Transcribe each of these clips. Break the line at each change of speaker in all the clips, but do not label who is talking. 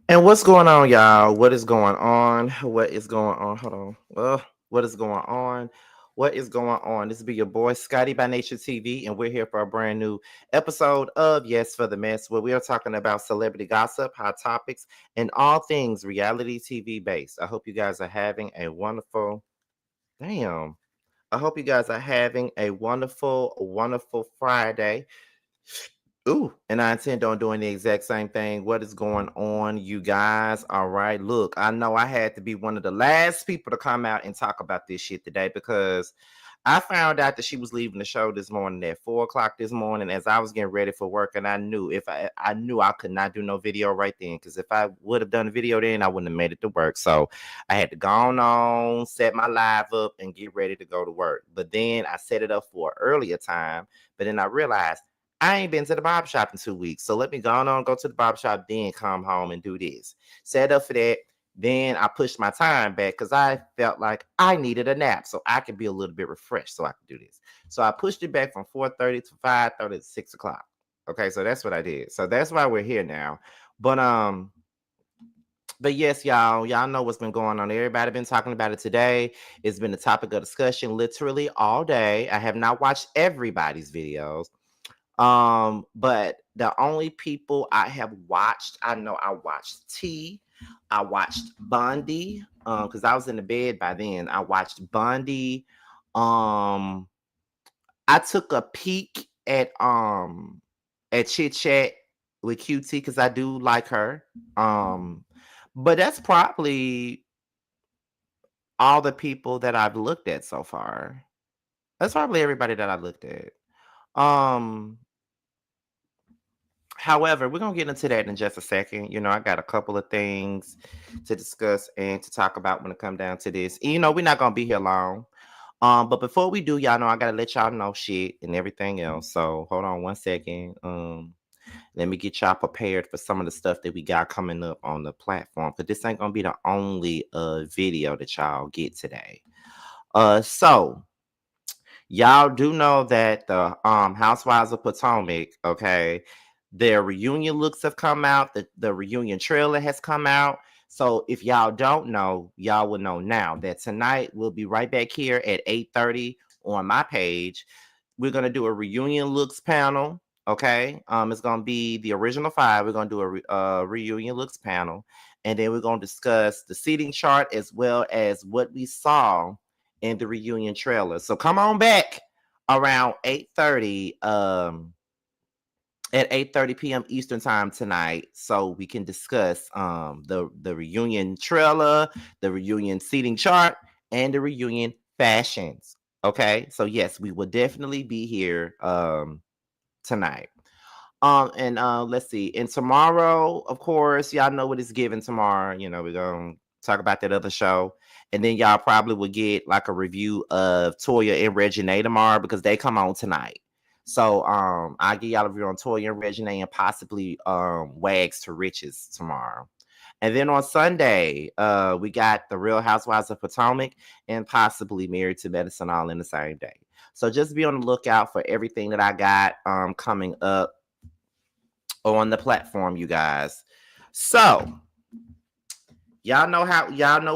And what's going on, y'all? What is going on? What is going on? Hold on. What is going on? What is going on? This will be your boy Scotty by Nature TV, and we're here for a brand new episode of Yes for the Mess, where we are talking about celebrity gossip, hot topics, and all things reality TV based. I hope you guys are having a wonderful damn. I hope you guys are having a wonderful Friday. Ooh, and I intend on doing the exact same thing. What is going on, you guys? All right, look, I know I had to be one of the last people to come out and talk about this shit today because I found out that she was leaving the show this morning at 4 o'clock this morning as I was getting ready for work, and I knew if I knew I could not do no video right then because if I would have done a video then I wouldn't have made it to work. So I had to go on, set my live up, and get ready to go to work. But then I set it up for an earlier time, but then I realized I ain't been to the barber shop in 2 weeks. So let me go to the barber shop, then come home and do this. Set up for that. Then I pushed my time back because I felt like I needed a nap so I could be a little bit refreshed so I could do this. So I pushed it back from 4:30 to 5:30 to 6 o'clock. Okay, so that's what I did. So that's why we're here now. But but yes, y'all know what's been going on. Everybody been talking about it today. It's been a topic of discussion literally all day. I have not watched everybody's videos. But the only people I have watched, I know I watched T, I watched Bundy, because I was in the bed by then. I watched Bundy. Um, I took a peek at Chit Chat with QT because I do like her. But that's probably all the people that I've looked at so far. That's probably everybody that I looked at. Um, However, we're gonna get into that in just a second. I got a couple of things to discuss and to talk about when it come down to this. And, we're not gonna be here long. But before we do, y'all know I gotta let y'all know shit and everything else. So hold on one second. Let me get y'all prepared for some of the stuff that we got coming up on the platform. Because this ain't gonna be the only video that y'all get today. So y'all do know that the Housewives of Potomac, okay, their reunion looks have come out. The reunion trailer has come out. So if y'all don't know, y'all will know now that tonight we'll be right back here at 8:30 on my page. We're gonna do a reunion looks panel. Okay, it's gonna be the original five. We're gonna do a reunion looks panel, and then we're gonna discuss the seating chart as well as what we saw in the reunion trailer. So come on back around 8:30 at 8:30 p.m. Eastern time tonight so we can discuss the reunion trailer, the reunion seating chart, and the reunion fashions. Okay? So yes, we will definitely be here tonight. And let's see. And tomorrow, of course, y'all know what it's given tomorrow. We're gonna talk about that other show. And then y'all probably will get like a review of Toya and Reginae tomorrow because they come on tonight. So I'll give y'all a review on Toya and Reginae and possibly Wags to Riches tomorrow. And then on Sunday, we got the Real Housewives of Potomac and possibly Married to Medicine all in the same day. So just be on the lookout for everything that I got coming up on the platform, you guys. So y'all know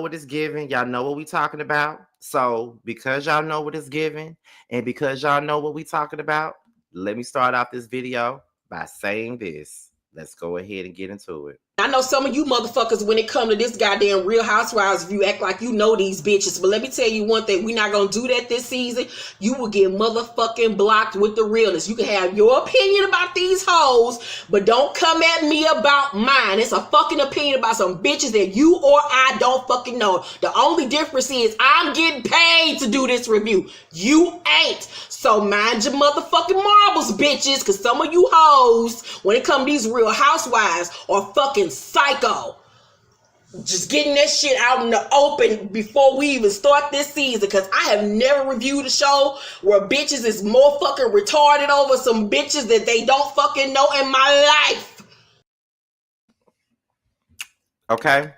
what it's giving. Y'all know what we talking about. So because y'all know what it's giving, and because y'all know what we talking about, let me start off this video by saying this. Let's go ahead and get into it.
I know some of you motherfuckers, when it come to this goddamn Real Housewives, you act like you know these bitches. But let me tell you one thing, we not gonna do that this season. You will get motherfucking blocked with the realness. You can have your opinion about these hoes, but don't come at me about mine. It's a fucking opinion about some bitches that you or I don't fucking know. The only difference is I'm getting paid to do this review. You ain't. So mind your motherfucking marbles, bitches, because some of you hoes, when it come to these Real Housewives, are fucking psycho. Just getting that shit out in the open before we even start this season, because I have never reviewed a show where bitches is more fucking retarded over some bitches that they don't fucking know in my life.
Okay.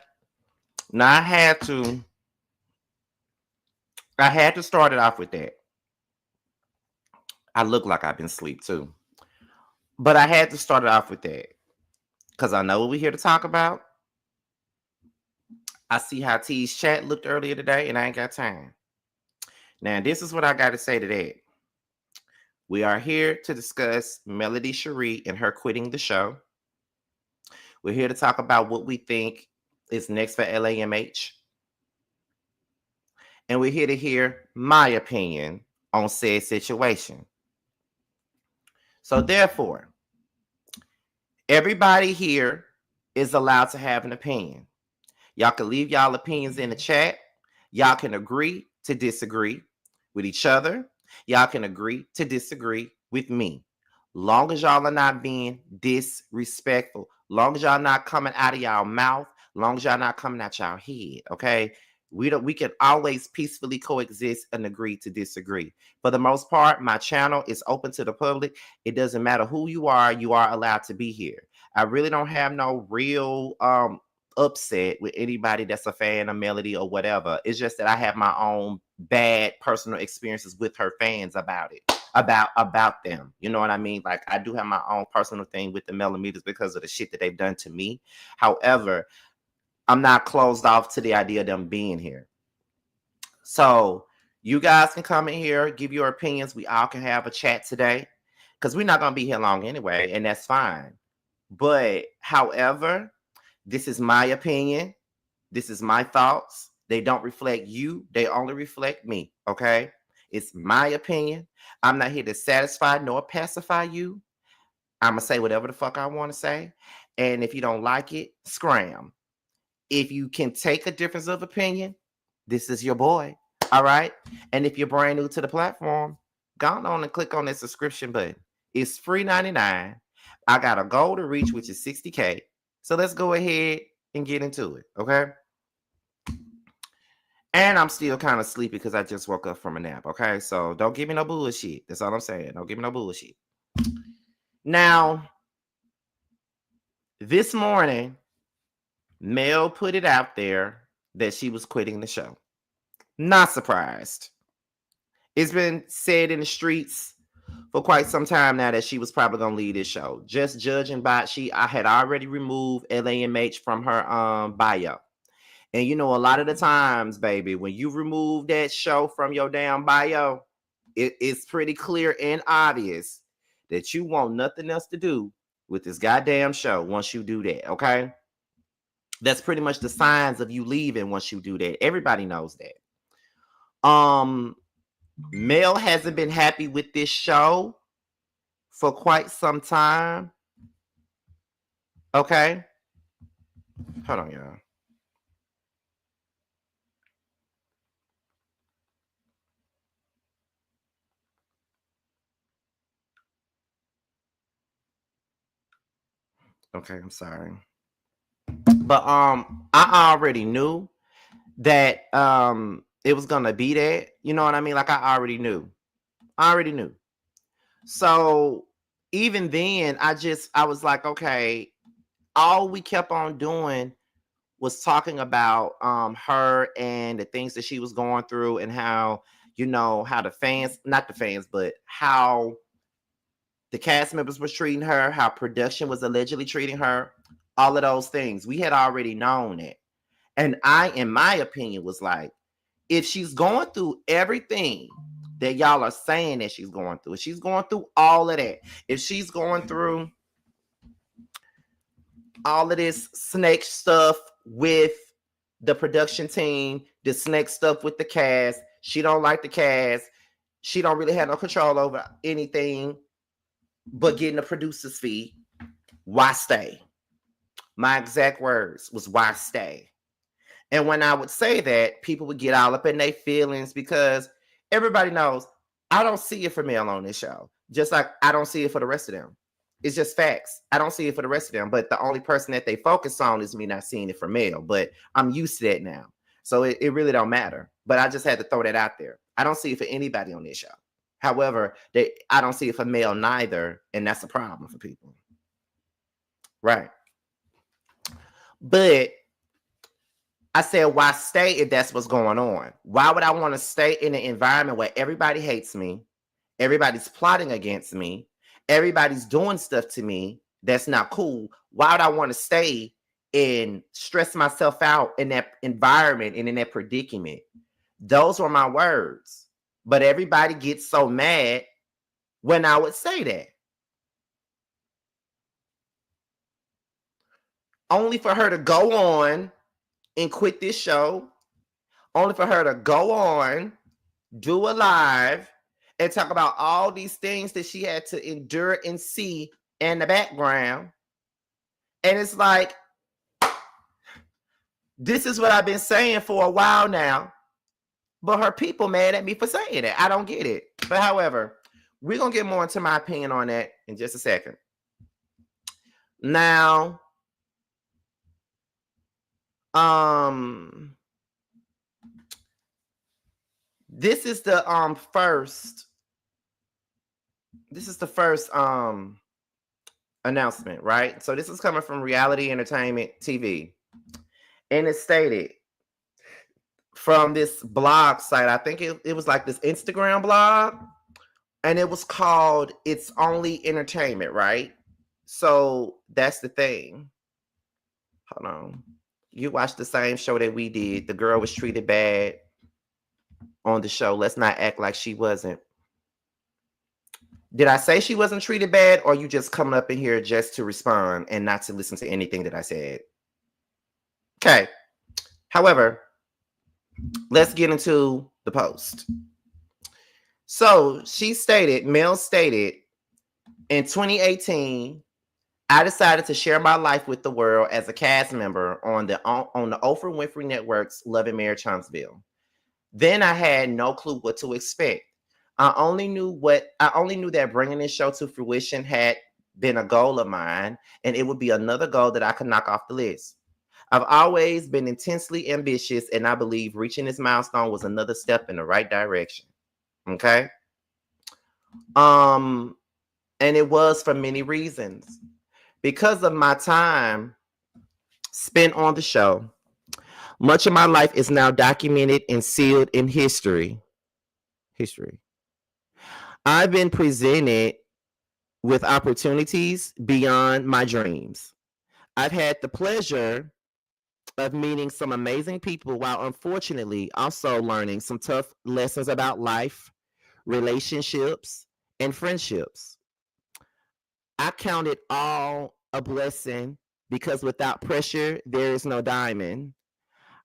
Now I had to start it off with that. I look like I've been asleep too. But I had to start it off with that. Because I know what we're here to talk about. I see how T's chat looked earlier today, and I ain't got time. Now, this is what I got to say to that. We are here to discuss Melody Shari and her quitting the show. We're here to talk about what we think is next for LAMH. And we're here to hear my opinion on said situation. So therefore, everybody here is allowed to have an opinion. Y'all can leave y'all opinions in the chat. Y'all can agree to disagree with each other. Y'all can agree to disagree with me. Long as y'all are not being disrespectful. Long as y'all not coming out of y'all mouth. Long as y'all not coming out y'all head. Okay? We can always peacefully coexist and agree to disagree. For the most part, my channel is open to the public. It doesn't matter who you are allowed to be here. I really don't have no real upset with anybody that's a fan of Melody or whatever. It's just that I have my own bad personal experiences with her fans about it, about them. You know what I mean? Like, I do have my own personal thing with the Millimeters because of the shit that they've done to me. However, I'm not closed off to the idea of them being here. So you guys can come in here, give your opinions. We all can have a chat today because we're not going to be here long anyway, and that's fine. But however, this is my opinion. This is my thoughts. They don't reflect you. They only reflect me. Okay? It's my opinion. I'm not here to satisfy nor pacify you. I'm going to say whatever the fuck I want to say. And if you don't like it, scram. If you can take a difference of opinion, this is your boy. All right? And if you're brand new to the platform, go on and click on that subscription button. It's free 99. I got a goal to reach, which is 60K. So let's go ahead and get into it. Okay? And I'm still kind of sleepy because I just woke up from a nap. Okay? So don't give me no bullshit. That's all I'm saying. Don't give me no bullshit. Now, this morning, Mel put it out there that she was quitting the show. Not surprised. It's been said in the streets for quite some time now that she was probably going to leave this show. Just judging by I had already removed LAMH from her bio. And you know, a lot of the times, baby, when you remove that show from your damn bio, it's pretty clear and obvious that you want nothing else to do with this goddamn show once you do that, okay? That's pretty much the signs of you leaving once you do that. Everybody knows that. Mel hasn't been happy with this show for quite some time. Okay. Hold on, y'all. Okay, I'm sorry. But I already knew that it was gonna be that. You know what I mean? Like, I already knew. So even then, I was like, okay, all we kept on doing was talking about her and the things that she was going through and how, you know, how the fans, not the fans, but how the cast members was treating her, how production was allegedly treating her, all of those things. We had already known it. And I, in my opinion, was like, if she's going through everything that y'all are saying that she's going through, if she's going through all of that, if she's going through all of this snake stuff with the production team, the snake stuff with the cast, she don't like the cast, she don't really have no control over anything but getting the producer's fee, why stay? My exact words was, why stay? And when I would say that, people would get all up in their feelings because everybody knows I don't see it for Mel on this show. Just like I don't see it for the rest of them. It's just facts. I don't see it for the rest of them. But the only person that they focus on is me not seeing it for Mel. But I'm used to that now. So it really don't matter. But I just had to throw that out there. I don't see it for anybody on this show. However, I don't see it for Mel neither. And that's a problem for people. Right. But I said, why stay if that's what's going on? Why would I want to stay in an environment where everybody hates me, everybody's plotting against me, everybody's doing stuff to me that's not cool? Why would I want to stay and stress myself out in that environment and in that predicament. Those were my words. But everybody gets so mad when I would say that. Only for her to go on and quit this show. Only for her to go on, do a live, and talk about all these things that she had to endure and see in the background. And it's like, this is what I've been saying for a while now. But her people mad at me for saying it. I don't get it. But however, we're going to get more into my opinion on that in just a second. Now, this is the first announcement, right? So this is coming from Reality Entertainment TV. And it stated from this blog site, I think it was like this Instagram blog, and it was called It's Only Entertainment, right? So that's the thing. Hold on. You watched the same show that we did. The girl was treated bad on the show. Let's not act like she wasn't. Did I say she wasn't treated bad, or you just coming up in here just to respond and not to listen to anything that I said? Okay. However, let's get into the post. So Mel stated, in 2018, I decided to share my life with the world as a cast member on the Oprah Winfrey Network's Love and Marriage Huntsville. Then I had no clue what to expect. I only knew that bringing this show to fruition had been a goal of mine, and it would be another goal that I could knock off the list. I've always been intensely ambitious, and I believe reaching this milestone was another step in the right direction. Okay. And it was for many reasons. Because of my time spent on the show, much of my life is now documented and sealed in history. I've been presented with opportunities beyond my dreams. I've had the pleasure of meeting some amazing people, while unfortunately also learning some tough lessons about life, relationships, and friendships. I count it all a blessing, because without pressure, there is no diamond.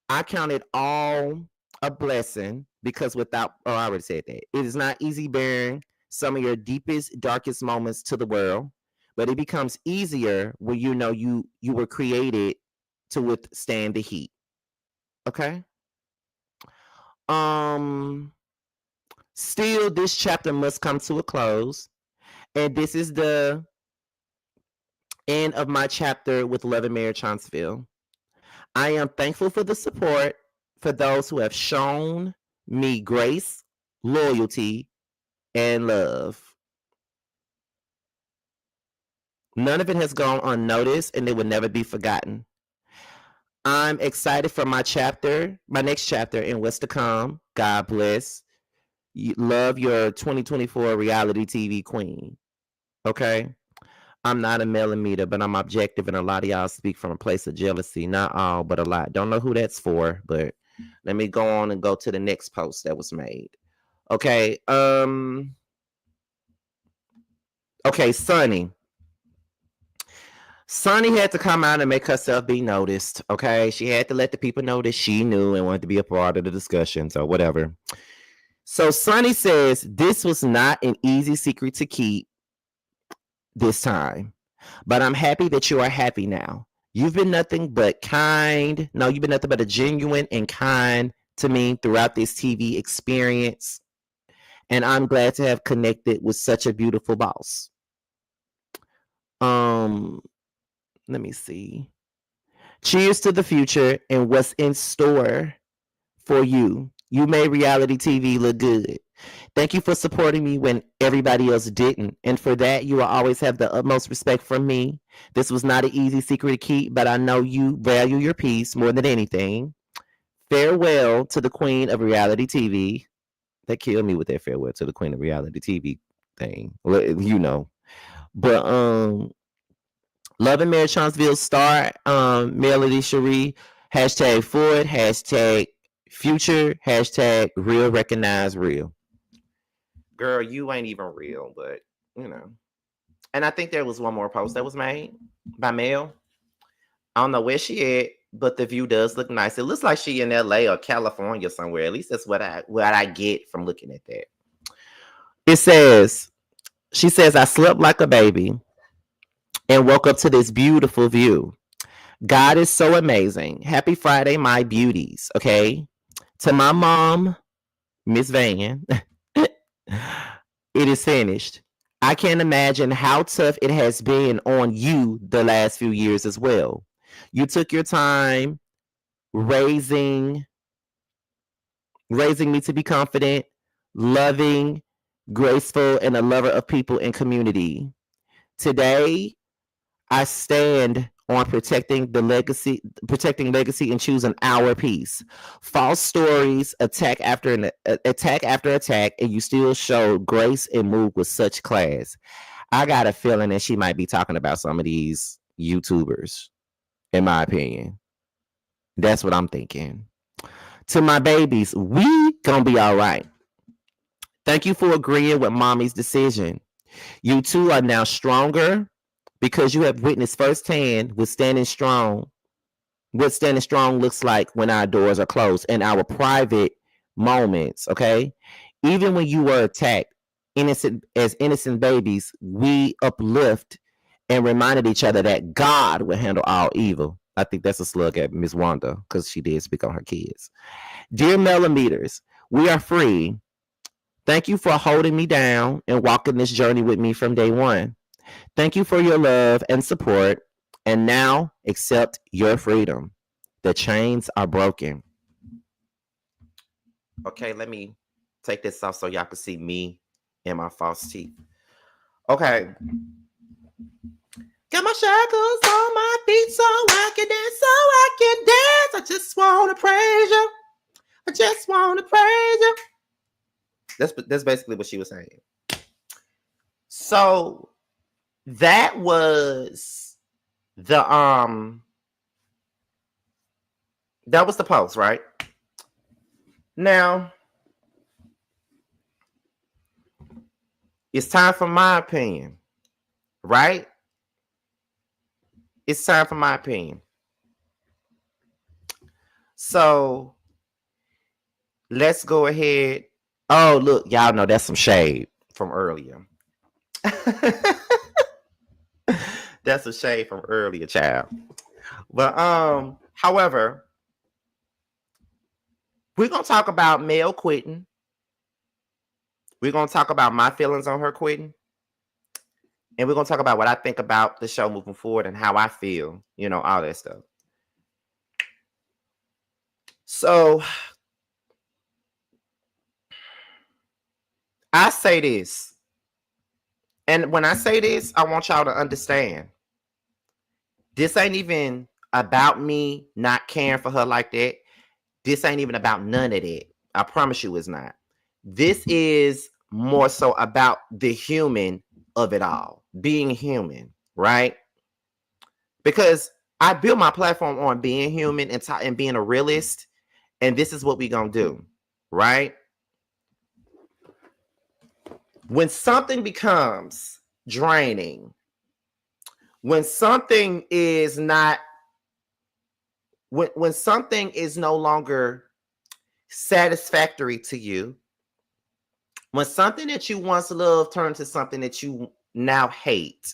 I count it all a blessing because I already said that. It is not easy bearing some of your deepest, darkest moments to the world, but it becomes easier when you know you were created to withstand the heat. Okay? Still, this chapter must come to a close, and this is the end of my chapter with Love and Marriage Huntsville. I am thankful for the support for those who have shown me grace, loyalty, and love. None of it has gone unnoticed, and it will never be forgotten. I'm excited for my next chapter, and what's to come. God bless. Love your 2024 reality TV queen. Okay? I'm not a millimeter, but I'm objective, and a lot of y'all speak from a place of jealousy. Not all, but a lot. Don't know who that's for, but let me go on and go to the next post that was made. Okay. Okay, Sunny. Sunny had to come out and make herself be noticed. Okay. She had to let the people know that she knew and wanted to be a part of the discussions or whatever. So Sunny says, this was not an easy secret to keep this time, but I'm happy that you are happy now. You've been nothing but kind. No, you've been nothing but a genuine and kind to me throughout this TV experience. And I'm glad to have connected with such a beautiful boss. Let me see. Cheers to the future and what's in store for you. You made reality TV look good. Thank you for supporting me when everybody else didn't. And for that, you will always have the utmost respect from me. This was not an easy secret to keep, but I know you value your peace more than anything. Farewell to the queen of reality TV. They killed me with that farewell to the queen of reality TV thing. You know. But Love and Marriage Charlottesville star Melody Shari. Hashtag Ford. Hashtag Future. Hashtag Real Recognize Real. Girl, you ain't even real, but you know. And I think there was one more post that was made by Mel. I don't know where she at, but the view does look nice. It looks like she in LA or California somewhere. At least that's what I get from looking at that. It says, she says, I slept like a baby and woke up to this beautiful view. God is so amazing. Happy Friday, my beauties. Okay. To my mom, Miss Van, it is finished. I can't imagine how tough it has been on you the last few years as well. You took your time raising me to be confident, loving, graceful, and a lover of people and community. Today, I stand on protecting legacy and choosing our peace. False stories, attack after attack, and you still show grace and move with such class. I got a feeling that she might be talking about some of these YouTubers, in my opinion. That's what I'm thinking. To my babies, we gonna be all right. Thank you for agreeing with mommy's decision. You two are now stronger because you have witnessed firsthand what standing strong looks like when our doors are closed in our private moments. Okay. Even when you were attacked, innocent babies, we uplift and reminded each other that God will handle all evil. I think that's a slug at Miss Wanda because she did speak on her kids. Dear millimeters, we are free. Thank you for holding me down and walking this journey with me from day one. Thank you for your love and support. And now accept your freedom. The chains are broken. Okay, let me take this off so y'all can see me and my false teeth. Okay. Got my shackles on my feet so I can dance, I just want to praise you. I just want to praise you. That's basically what she was saying. So that was the post, right? Now it's time for my opinion, right? It's time for my opinion. So let's go ahead. Oh, look, y'all know that's some shade from earlier. That's a shade from earlier, child. But however, we're gonna talk about Mel quitting. We're gonna talk about my feelings on her quitting. And we're gonna talk about what I think about the show moving forward and how I feel, all that stuff. So I say this. And when I say this, I want y'all to understand. This ain't even about me not caring for her like that. This ain't even about none of that. I promise you it's not. This is more so about the human of it all. Being human, right? Because I built my platform on being human and being a realist. And this is what we gonna do, right? When something becomes draining, when something is not, when something is no longer satisfactory to you, when something that you once loved turns to something that you now hate,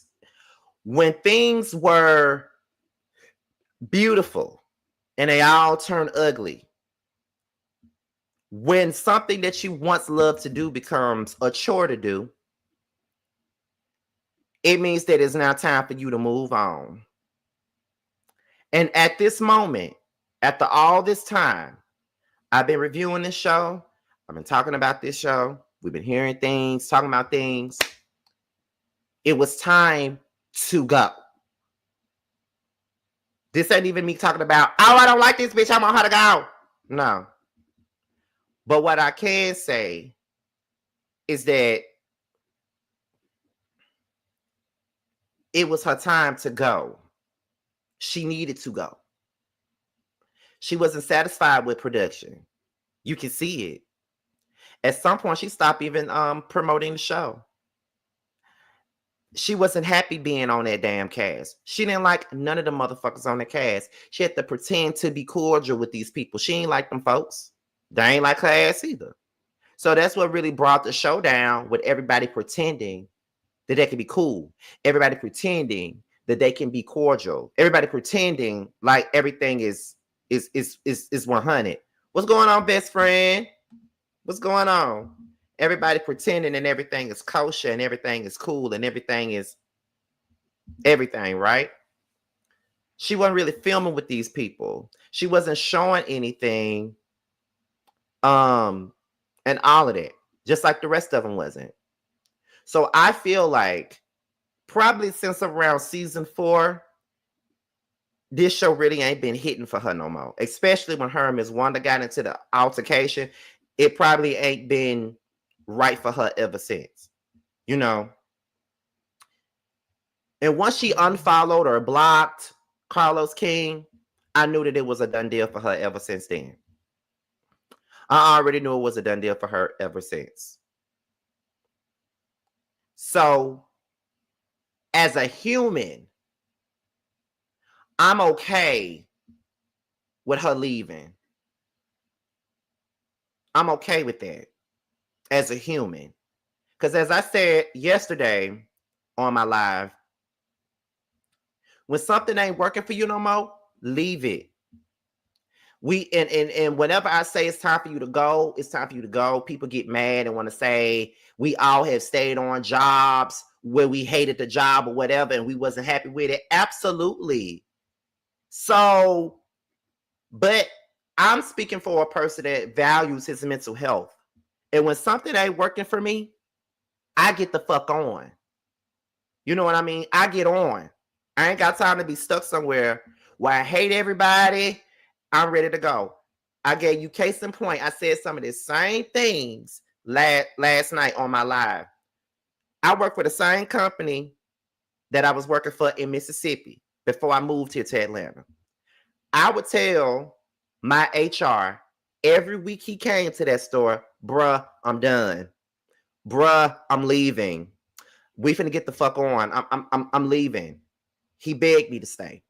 when things were beautiful and they all turn ugly, when something that you once loved to do becomes a chore to do, it means that it's now time for you to move on. And at this moment, after all this time, I've been reviewing this show. I've been talking about this show. We've been hearing things, talking about things. It was time to go. This ain't even me talking about, oh, I don't like this bitch, I want her to go. No. But what I can say is that it was her time to go. She needed to go. She wasn't satisfied with production. You can see it. At some point, she stopped even promoting the show. She wasn't happy being on that damn cast. She didn't like none of the motherfuckers on the cast. She had to pretend to be cordial with these people. She ain't like them folks. They ain't like her ass either. So that's what really brought the show down, with everybody pretending that they can be cool. Everybody pretending that they can be cordial. Everybody pretending like everything is 100. What's going on, best friend? What's going on? Everybody pretending and everything is kosher and everything is cool and everything is everything, right? She wasn't really filming with these people. She wasn't showing anything, and all of that, just like the rest of them wasn't. So I feel like probably since around season 4, this show really ain't been hitting for her no more. Especially when her and Miss Wanda got into the altercation, it probably ain't been right for her ever since, you know. And once she unfollowed or blocked Carlos King, I knew that it was a done deal for her ever since then. I already knew it was a done deal for her ever since. So, as a human, I'm okay with her leaving. I'm okay with that as a human. Because as I said yesterday on my live, when something ain't working for you no more, leave it. And whenever I say it's time for you to go, it's time for you to go. People get mad and want to say we all have stayed on jobs where we hated the job or whatever and we wasn't happy with it. Absolutely. So, but I'm speaking for a person that values his mental health. And when something ain't working for me, I get the fuck on. You know what I mean? I get on. I ain't got time to be stuck somewhere where I hate everybody. I'm ready to go. I gave you case in point. I said some of the same things last night on my live. I work for the same company that I was working for in Mississippi before I moved here to Atlanta. I would tell my HR every week he came to that store, bruh, I'm done. Bruh, I'm leaving. We finna get the fuck on. I'm leaving. He begged me to stay.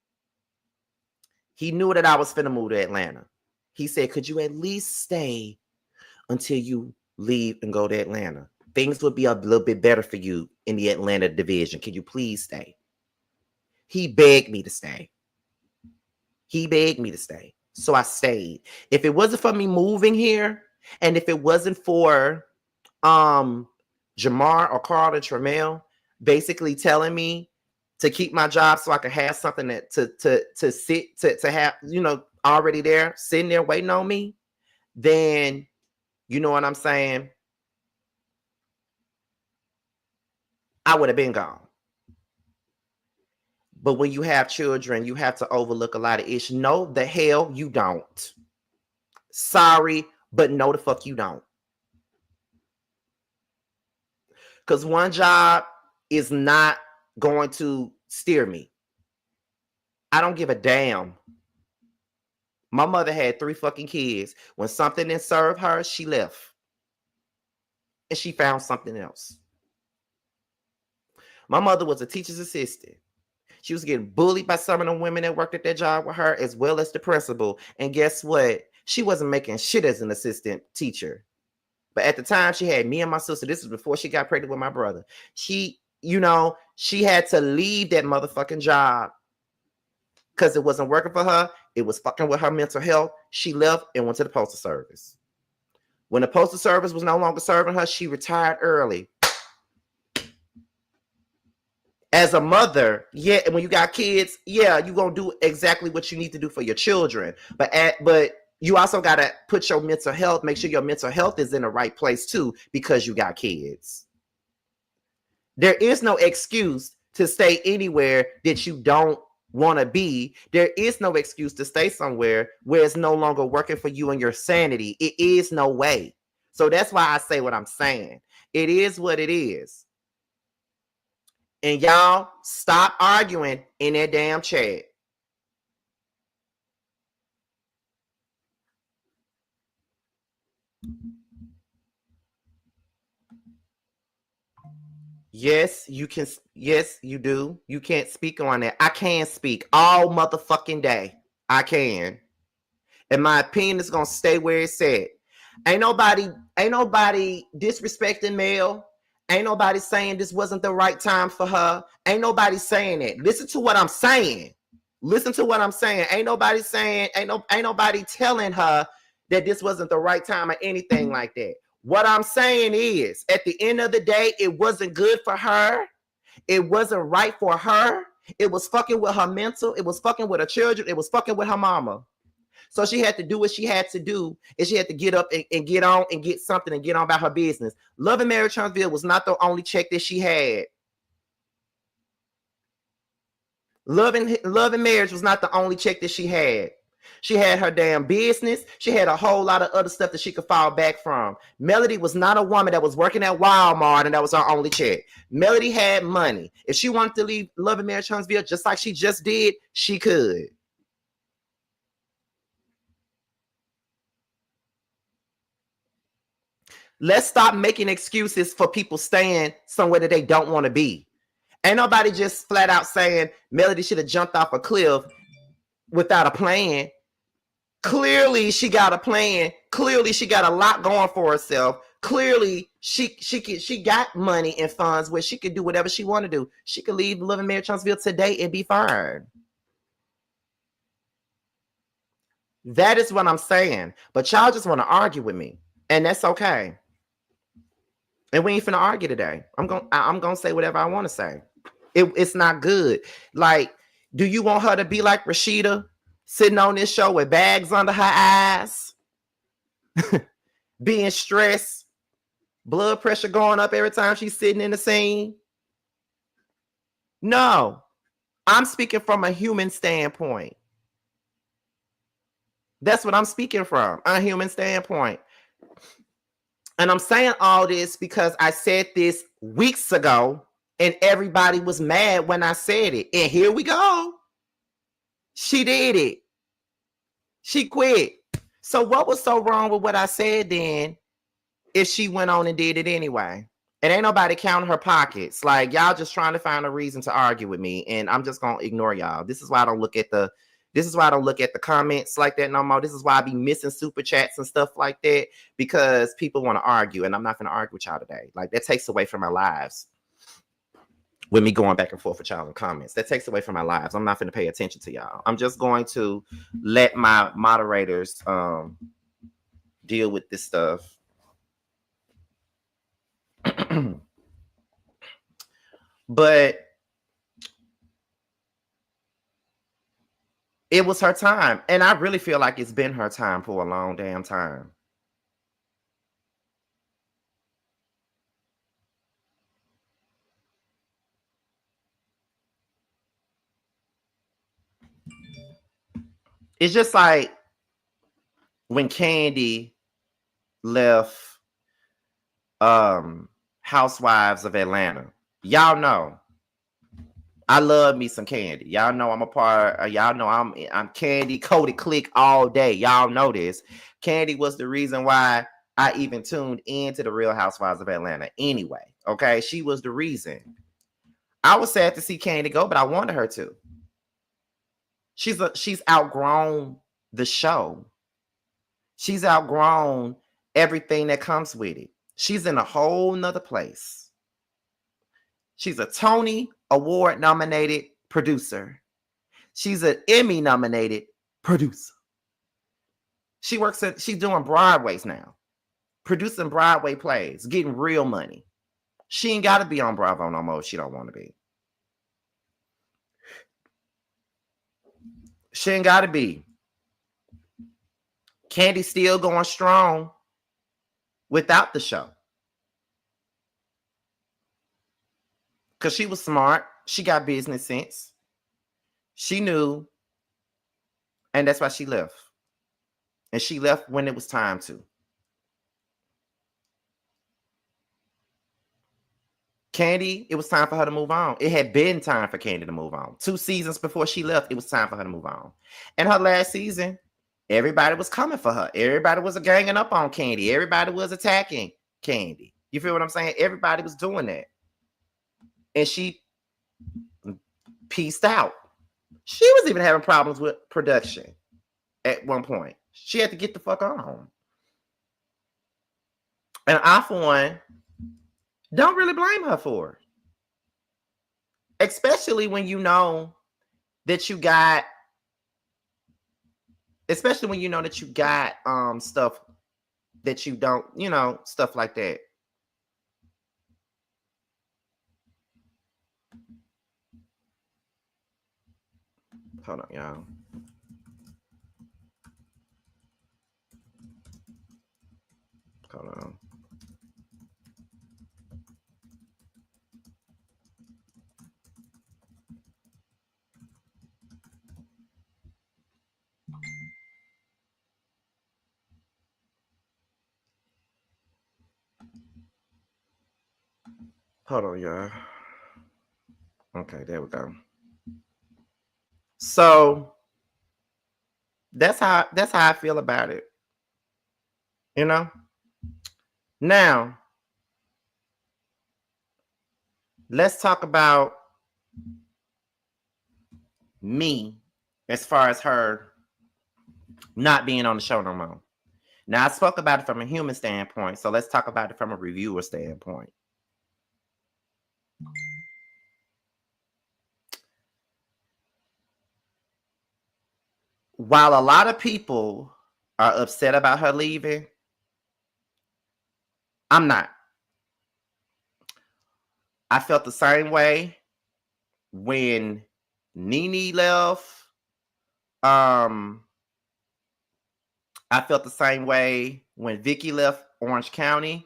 He knew that I was finna move to Atlanta. He said, could you at least stay until you leave and go to Atlanta? Things would be a little bit better for you in the Atlanta division. Can you please stay? He begged me to stay. He begged me to stay. So I stayed. If it wasn't for me moving here, and if it wasn't for Jamar or Carl and Tremel basically telling me to keep my job so I could have something that to have, you know, already there, sitting there waiting on me, then you know what I'm saying? I would have been gone. But when you have children, you have to overlook a lot of issues. No, the hell you don't. Sorry, but no, the fuck you don't. Because one job is not going to steer me. I don't give a damn. My mother had 3 fucking kids. When something didn't serve her, she left. And she found something else. My mother was a teacher's assistant. She was getting bullied by some of the women that worked at that job with her, as well as the principal. And guess what? She wasn't making shit as an assistant teacher. But at the time, she had me and my sister. This was before she got pregnant with my brother. She, you know, she had to leave that motherfucking job because it wasn't working for her. It was fucking with her mental health. She left and went to the postal service. When the postal service was no longer serving her, she retired early. As a mother, yeah, and when you got kids, yeah, you're going to do exactly what you need to do for your children. But you also got to put your mental health, make sure your mental health is in the right place too, because you got kids. There is no excuse to stay anywhere that you don't want to be. There is no excuse to stay somewhere where it's no longer working for you and your sanity. It is no way. So that's why I say what I'm saying. It is what it is. And y'all stop arguing in that damn chat. Yes, you can. Yes, you do. You can't speak on that. I can speak all motherfucking day. I can. And my opinion is gonna stay where it's at. Ain't nobody disrespecting Mel. Ain't nobody saying this wasn't the right time for her. Ain't nobody saying that. Listen to what I'm saying. Listen to what I'm saying. Ain't nobody saying, ain't nobody telling her that this wasn't the right time or anything like that. What I'm saying is, at the end of the day, it wasn't good for her. It wasn't right for her. It was fucking with her mental. It was fucking with her children. It was fucking with her mama. So she had to do what she had to do, and she had to get up and get on and get something and get on about her business. Love and Marriage Huntsville was not the only check that she had. Love and Marriage was not the only check that she had. She had her damn business. She had a whole lot of other stuff that she could fall back from. Melody was not a woman that was working at Walmart and that was her only check. Melody had money. If she wanted to leave Love and Marriage Huntsville just like she just did, she could. Let's stop making excuses for people staying somewhere that they don't want to be. Ain't nobody just flat out saying Melody should have jumped off a cliff without a plan. Clearly, she got a plan. Clearly, she got a lot going for herself. Clearly, she got money and funds where she could do whatever she want to do. She could leave Love and Marriage Huntsville today and be fine. That is what I'm saying. But y'all just want to argue with me, and that's okay. And we ain't finna argue today. I'm gonna say whatever I want to say. It's not good. Like, do you want her to be like Rashida, sitting on this show with bags under her eyes, being stressed, blood pressure going up every time she's sitting in the scene? No, I'm speaking from a human standpoint. That's what I'm speaking from, a human standpoint. And I'm saying all this because I said this weeks ago and everybody was mad when I said it. And here we go. She did it. She quit. So what was so wrong with what I said then if she went on and did it anyway? And ain't nobody counting her pockets. Like, y'all just trying to find a reason to argue with me. And I'm just going to ignore y'all. This is why I don't look at the comments like that no more. This is why I be missing super chats and stuff like that, because people want to argue, and I'm not going to argue with y'all today. Like, that takes away from our lives. With me going back and forth with y'all in comments, that takes away from my lives. I'm not going to pay attention to y'all. I'm just going to let my moderators deal with this stuff. But it was her time. And I really feel like it's been her time for a long damn time. It's just like when Candy left Housewives of Atlanta. Y'all know I love me some Candy. Y'all know I'm a part. Y'all know I'm Candy Cody Click all day. Y'all know this. Candy was the reason why I even tuned into the Real Housewives of Atlanta. Anyway, okay, she was the reason. I was sad to see Candy go, but I wanted her to. She's outgrown the show. She's outgrown everything that comes with it. She's in a whole nother place. She's a Tony Award nominated producer. She's an Emmy nominated producer. She's doing Broadways now, producing Broadway plays, getting real money. She ain't got to be on Bravo no more if she don't want to be. She ain't got to be. Candy's still going strong without the show. Because she was smart. She got business sense. She knew. And that's why she left. And she left when it was time to. Candy, it was time for her to move on. It had been time for Candy to move on. 2 seasons before she left, it was time for her to move on. And her last season, everybody was coming for her. Everybody was ganging up on Candy. Everybody was attacking Candy. You feel what I'm saying? Everybody was doing that. And she pieced out. She was even having problems with production at one point. She had to get the fuck on. And I, for one, don't really blame her for it. Especially when you know that you got, especially when you know that you got stuff that you don't, you know, stuff like that. Hold on, y'all. Hold on. Hold on, y'all. Okay, there we go. So that's how I feel about it. You know? Now, let's talk about me as far as her not being on the show no more. Now, I spoke about it from a human standpoint, so let's talk about it from a reviewer standpoint. While a lot of people are upset about her leaving, I'm not. I felt the same way when Nene left. I felt the same way when Vicky left Orange County.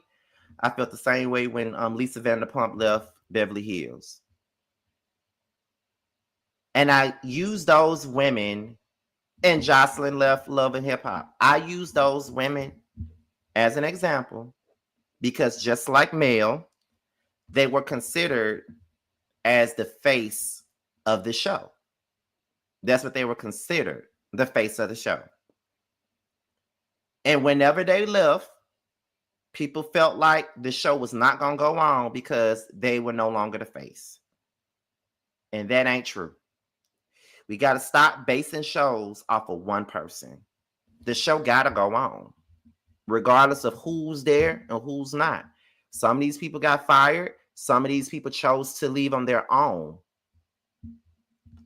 I felt the same way when Lisa Vanderpump left Beverly Hills. And I used those women, and Jocelyn left Love and Hip Hop. I use those women as an example because just like Mel, they were considered as the face of the show. That's what they were considered, the face of the show. And whenever they left, people felt like the show was not going to go on because they were no longer the face. And that ain't true. We got to stop basing shows off of one person. The show got to go on, regardless of who's there and who's not. Some of these people got fired. Some of these people chose to leave on their own.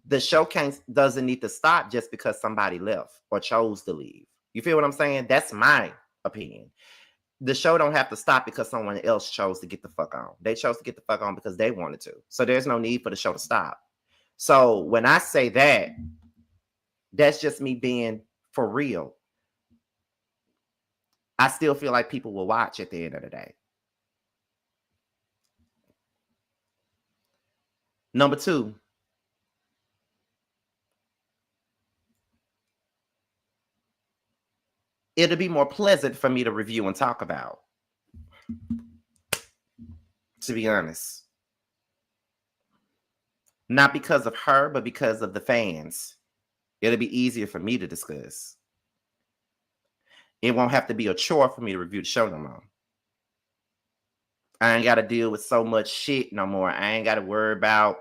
The show doesn't need to stop just because somebody left or chose to leave. You feel what I'm saying? That's my opinion. The show don't have to stop because someone else chose to get the fuck on. They chose to get the fuck on because they wanted to. So there's no need for the show to stop. So when I say that, that's just me being for real. I still feel like people will watch at the end of the day. Number 2. It'll be more pleasant for me to review and talk about. To be honest. Not because of her, but because of the fans. It'll be easier for me to discuss. It won't have to be a chore for me to review the show no more. I ain't got to deal with so much shit no more. I ain't got to worry about,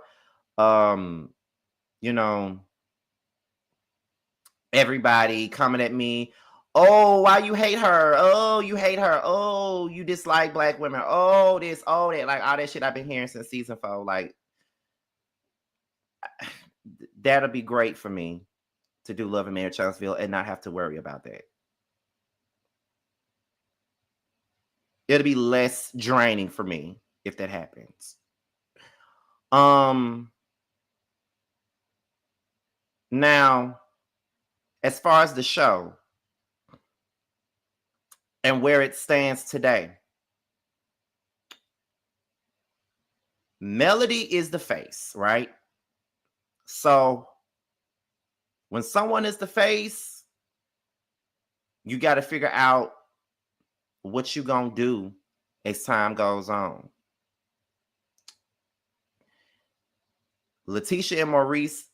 everybody coming at me. Oh, why you hate her? Oh, you hate her. Oh, you dislike black women. Oh, this, oh, that. Like all that shit I've been hearing since season 4. Like, that'll be great for me to do Love and Marriage Charlottesville and not have to worry about that. It'll be less draining for me if that happens. Now, as far as the show and where it stands today, Melody is the face, right? So when someone is the face, you got to figure out what you gonna do as time goes on. Letitia and Maurice,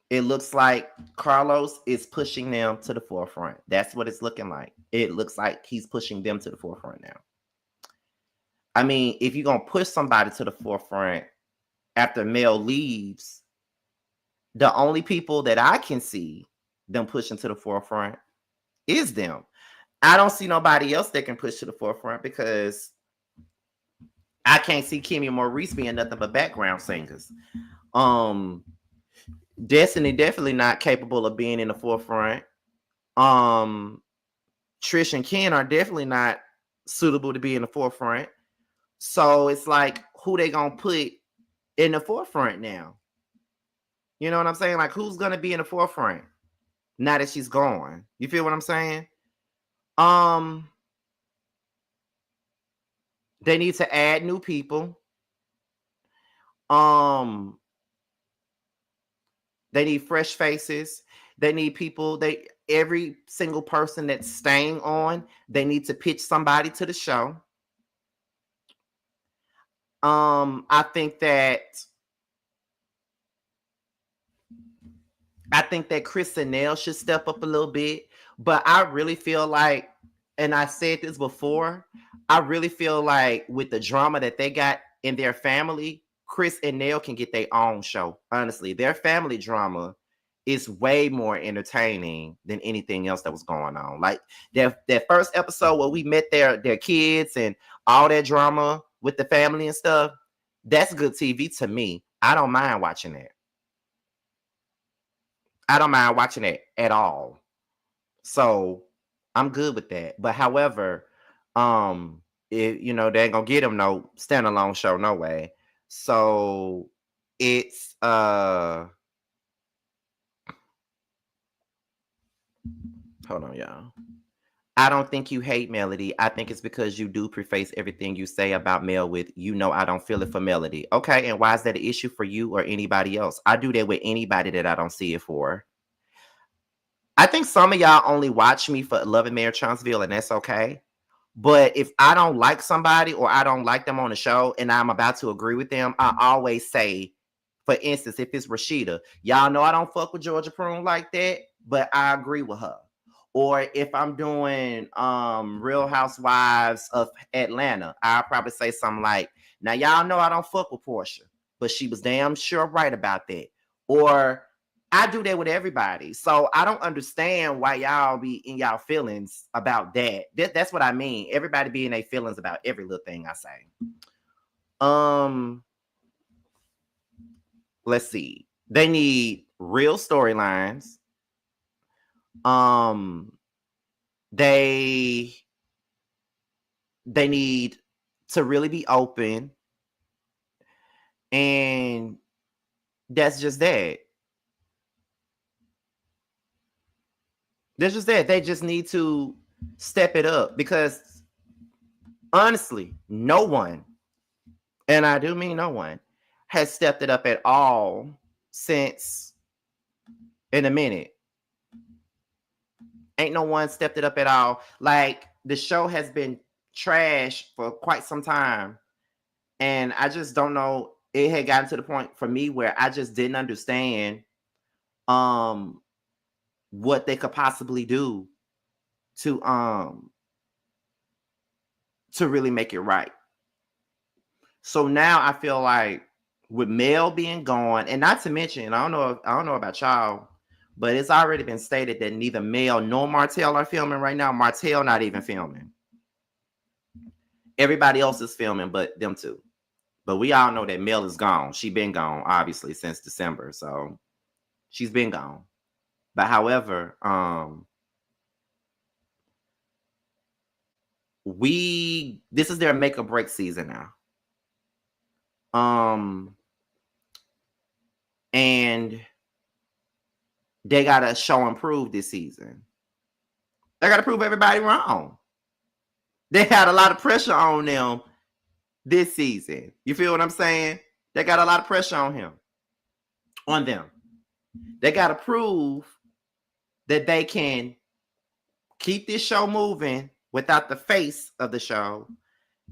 it looks like Carlos is pushing them to the forefront. That's what it's looking like. It looks like he's pushing them to the forefront now. I mean, if you're going to push somebody to the forefront after Mel leaves, the only people that I can see them pushing to the forefront is them. I don't see nobody else that can push to the forefront because I can't see Kimmy and Maurice being nothing but background singers. Destiny definitely not capable of being in the forefront. Trish and Ken are definitely not suitable to be in the forefront. So it's like, who they gonna put in the forefront now? You know what I'm saying? Like, who's gonna be in the forefront now that she's gone? You feel what I'm saying? They need to add new people. They need fresh faces. They need people. Every single person that's staying on, they need to pitch somebody to the show. I think that Chris and Nell should step up a little bit, but I really feel like, and I said this before, I really feel like with the drama that they got in their family, Chris and Nell can get their own show. Honestly, their family drama is way more entertaining than anything else that was going on. Like that first episode where we met their kids and all that drama with the family and stuff, that's good TV to me. I don't mind watching that. I don't mind watching it at all. So I'm good with that. But however, they ain't gonna get them no standalone show, no way. So it's hold on, y'all. I don't think you hate Melody. I think it's because you do preface everything you say about Mel with, I don't feel it for Melody. Okay, and why is that an issue for you or anybody else? I do that with anybody that I don't see it for. I think some of y'all only watch me for Love and Mayor Chunksville, and that's okay. But if I don't like somebody or I don't like them on the show and I'm about to agree with them, I always say, for instance, if it's Rashida, y'all know I don't fuck with Georgia Prune like that, but I agree with her. Or if I'm doing Real Housewives of Atlanta, I'll probably say something like, now y'all know I don't fuck with Portia, but she was damn sure right about that. Or I do that with everybody. So I don't understand why y'all be in y'all feelings about that. That's what I mean. Everybody be in their feelings about every little thing I say. Let's see. They need real storylines. They need to really be open. And that's just that. That's just that. They just need to step it up because honestly, no one, and I do mean no one, has stepped it up at all since in a minute. Ain't no one stepped it up at all. Like the show has been trash for quite some time. And I just don't know. It had gotten to the point for me where I just didn't understand what they could possibly do to really make it right. So now I feel like with Mel being gone, and not to mention, I don't know about y'all, but it's already been stated that neither Mel nor Martell are filming right now. Martell not even filming. Everybody else is filming, but them two. But we all know that Mel is gone. She's been gone, obviously, since December. So she's been gone. But however, this is their make or break season now. And they gotta show and prove this season. They gotta prove everybody wrong. They had a lot of pressure on them this season. You feel what I'm saying? They got a lot of pressure on them. They gotta prove that they can keep this show moving without the face of the show.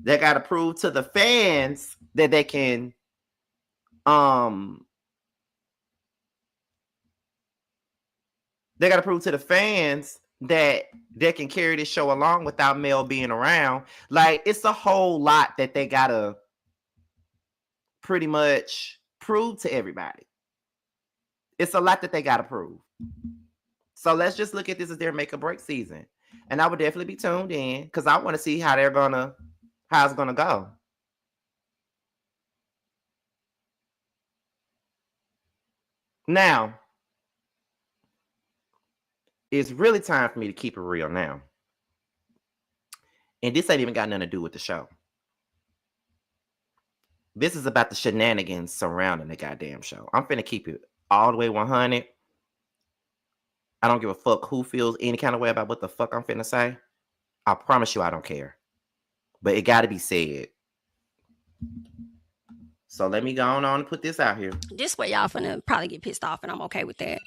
They got to prove to the fans that they can They got to prove to the fans that they can carry this show along without Mel being around. Like, it's a whole lot that they got to pretty much prove to everybody. It's a lot that they got to prove. So let's just look at this as their make or break season. And I would definitely be tuned in because I want to see how it's gonna go. Now, it's really time for me to keep it real now. And this ain't even got nothing to do with the show. This is about the shenanigans surrounding the goddamn show. I'm finna keep it all the way 100. I don't give a fuck who feels any kind of way about what the fuck I'm finna say. I promise you I don't care. But it gotta be said. So let me go on and put this out here.
This way y'all finna probably get pissed off, and I'm okay with that.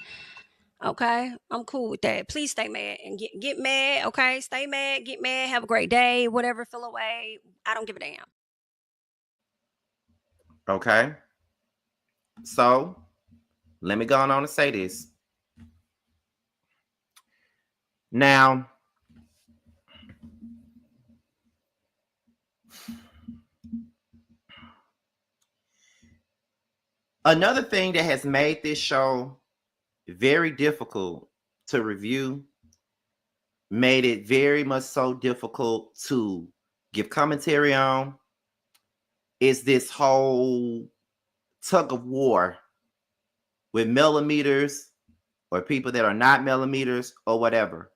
Okay? I'm cool with that. Please stay mad and get mad, okay? Stay mad, get mad, have a great day, whatever, feel away. I don't give a damn.
Okay? So, let me go on and say this. Now, another thing that has made this show very difficult to review, made it very much so difficult to give commentary on, is this whole tug of war with millimeters or people that are not millimeters or whatever.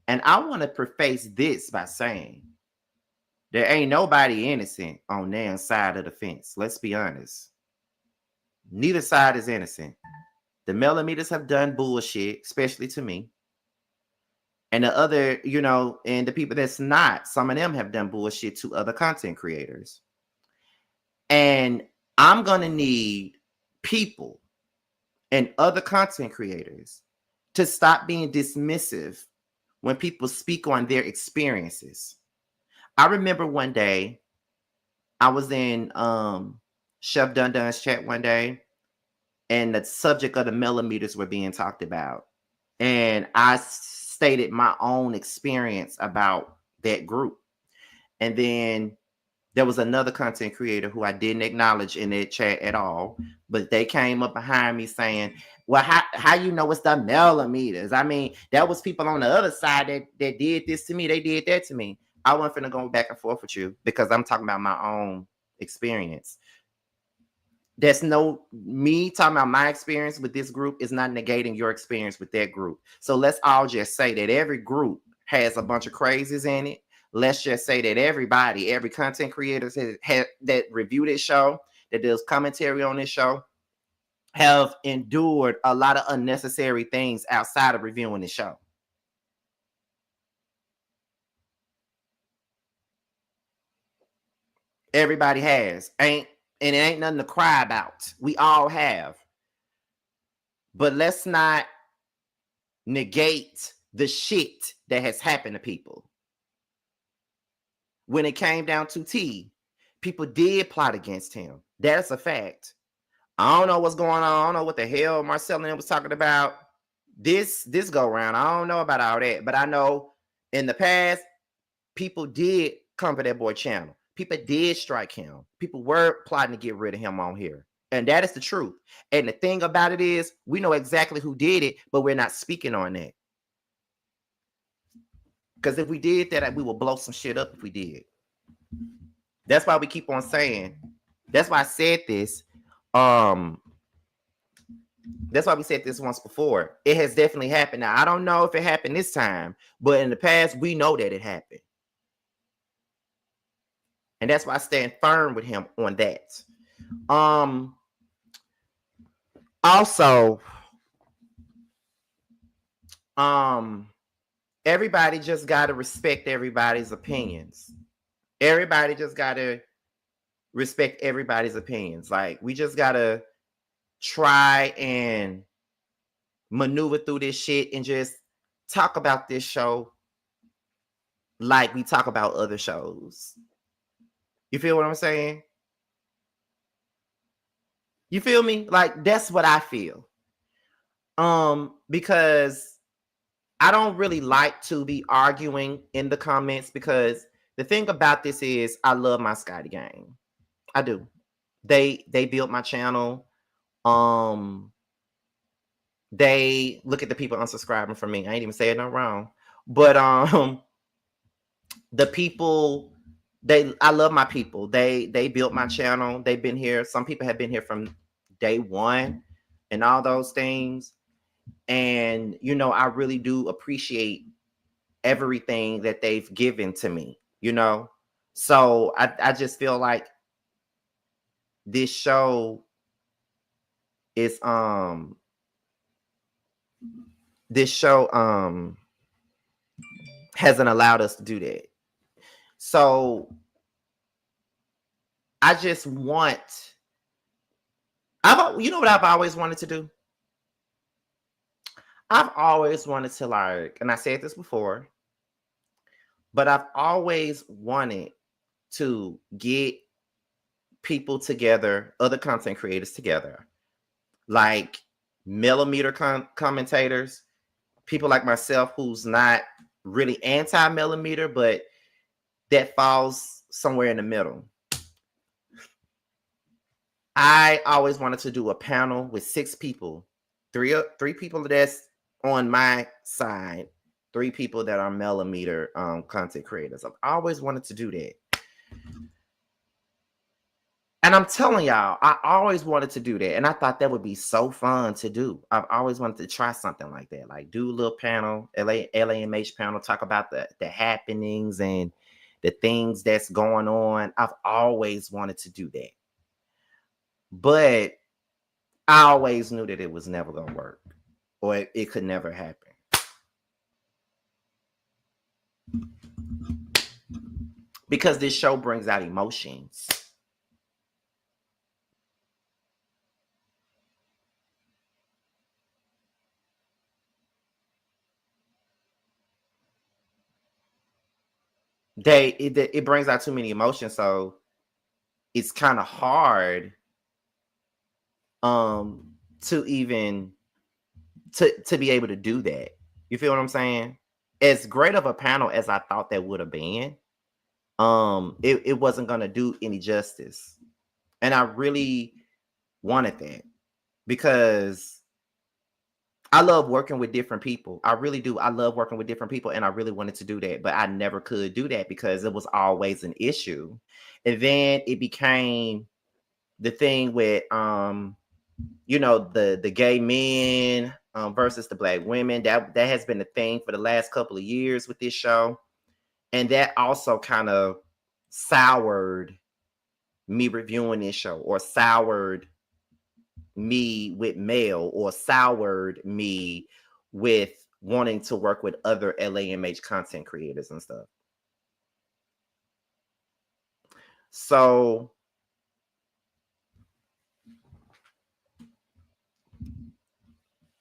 And I want to preface this by saying there ain't nobody innocent on their side of the fence. Let's be honest. Neither side is innocent. The millimeters have done bullshit, especially to me. And the other, and the people that's not, some of them have done bullshit to other content creators. And I'm going to need people and other content creators to stop being dismissive when people speak on their experiences. I remember one day I was in Chef Dun Dun's chat one day, and the subject of the millimeters were being talked about. And I stated my own experience about that group. And then there was another content creator who I didn't acknowledge in that chat at all, but they came up behind me saying, well, how you know it's the millimeters? I mean, that was people on the other side that did this to me. They did that to me. I wasn't finna go back and forth with you because I'm talking about my own experience. There's me talking about my experience with this group is not negating your experience with that group. So let's all just say that every group has a bunch of crazies in it. Let's just say that every content creator that review this show, that does commentary on this show, have endured a lot of unnecessary things outside of reviewing the show. Everybody has. And it ain't nothing to cry about. We all have. But let's not negate the shit that has happened to people. When it came down to T, people did plot against him. That's a fact. I don't know what's going on. I don't know what the hell Marcellin was talking about this go round. I don't know about all that. But I know in the past, people did come for that boy channel. People did strike him. People were plotting to get rid of him on here. And that is the truth. And the thing about it is, we know exactly who did it, but we're not speaking on that. Because if we did that, we would blow some shit up if we did. That's why we keep on saying. That's why I said this. That's why we said this once before. It has definitely happened. Now, I don't know if it happened this time, but in the past, we know that it happened. And that's why I stand firm with him on that. Also, everybody just got to respect everybody's opinions. Everybody just got to respect everybody's opinions. Like, we just got to try and maneuver through this shit and just talk about this show like we talk about other shows. You feel what I'm saying? You feel me? Like, that's what I feel. Because I don't really like to be arguing in the comments because the thing about this is I love my Scotty gang. I do. They built my channel. They look at the people unsubscribing from me. I ain't even saying nothing wrong. But the people, I love my people. They built my channel. They've been here. Some people have been here from day one and all those things. And you know, I really do appreciate everything that they've given to me, you know. So I just feel like this show is this show hasn't allowed us to do that. So I just want, you know what I've always wanted to do? I've always wanted to, like, and I said this before, but I've always wanted to get people together, other content creators together, like millimeter commentators, people like myself who's not really anti-millimeter, but that falls somewhere in the middle. I always wanted to do a panel with 6 people, three people that's on my side, 3 people that are millimeter content creators. I've always wanted to do that. And I'm telling y'all, I always wanted to do that. And I thought that would be so fun to do. I've always wanted to try something like that. Like do a little panel, LAMH panel, talk about the happenings and the things that's going on. I've always wanted to do that. But I always knew that it was never going to work. Or it could never happen. Because this show brings out emotions. It brings out too many emotions, so it's kind of hard to even to be able to do that. You feel what I'm saying? As great of a panel as I thought that would have been, it wasn't gonna do any justice. And I really wanted that because I love working with different people. I really do. I love working with different people, and I really wanted to do that, but I never could do that because it was always an issue. And then it became the thing with you know, the gay men versus the black women. That has been a thing for the last couple of years with this show. And that also kind of soured me reviewing this show, or soured me with mail, or soured me with wanting to work with other LAMH content creators and stuff. So